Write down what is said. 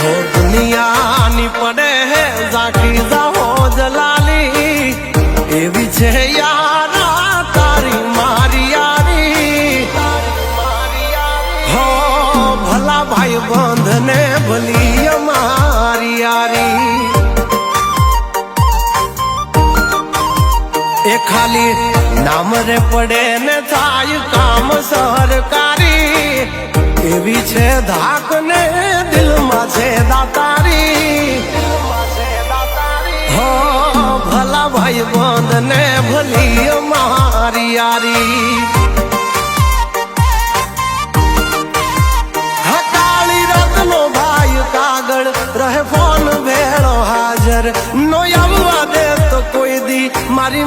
हो दुनिया नी पड़े है जाकी जाहो जलाली एवी छे यारा तारी मारी यारी हो भला भाई बंधने भली मारी यारी ए खाली नाम रे पड़े ने थाय काम सरकारी एवी छे धाक ने दिल में छे दातारी हो भला भाई बंद ने भली मारी यारी हकाली रत्नो भाई कागड़ रहे फोन भेड़ो हाजर नो आववा दे तो कोई दी मारी